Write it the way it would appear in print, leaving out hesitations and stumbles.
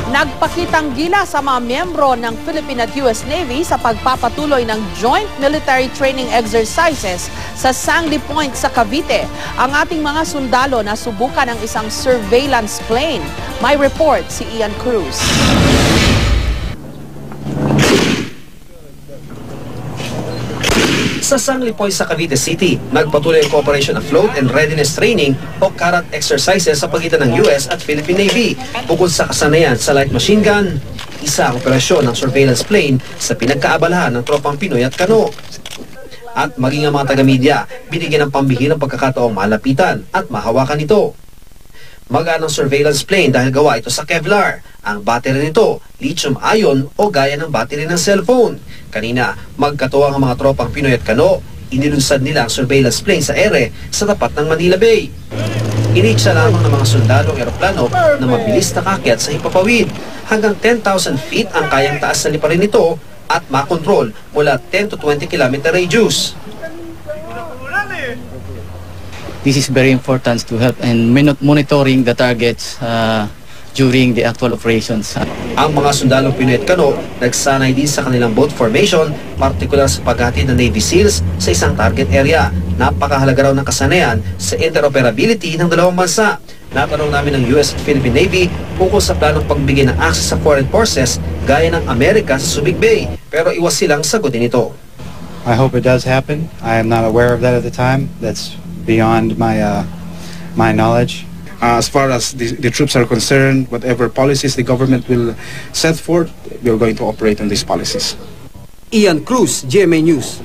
Nagpakitang gila sa mga miyembro ng Philippine at US Navy sa pagpapatuloy ng Joint Military Training Exercises sa Sangley Point sa Cavite. Ang ating mga sundalo na subukan ng isang surveillance plane. May report si Ian Cruz. Sa Sangley Point sa Cavite City, nagpatuloy ang Cooperation Afloat and Readiness Training o CARAT exercises sa pagitan ng US at Philippine Navy. Bukod sa kasanayan sa light machine gun, isa ang operasyon ng surveillance plane sa pinagkaabalahan ng tropang Pinoy at Kano. At maging ang mga taga-media, binigyan ng pambihirang pagkakataong malapitan at mahawakan ito. Magaan ang surveillance plane dahil gawa ito sa Kevlar. Ang battery nito, lithium-ion o gaya ng battery ng cellphone. Kanina, magkatuwang ang mga tropang Pinoy at Kano. Inilunsad nila ang surveillance plane sa ere sa tapat ng Manila Bay. Initsa lamang ng mga sundalong eroplano na mabilis nakakyat sa hipapawid. Hanggang 10,000 feet ang kayang taas na liparin nito at makontrol mula 10 to 20 km radius. This is very important to help in monitoring the targets during the actual operations. Ang mga sundalong Pinoy at Kano nagsanay din sa kanilang boat formation, partikular sa paghatid ng Navy SEALs sa isang target area. Napakahalaga raw ng kasanayan sa interoperability ng dalawang bansa. Natanong namin ng US at Philippine Navy ukol sa planong pagbigay ng access sa foreign forces gaya ng Amerika sa Subic Bay, pero iwas silang sagutin ito. I hope it does happen. I am not aware of that at the time. That's beyond my knowledge. As far as the troops are concerned, whatever policies the government will set forth, we are going to operate on these policies. Ian Cruz, GMA News.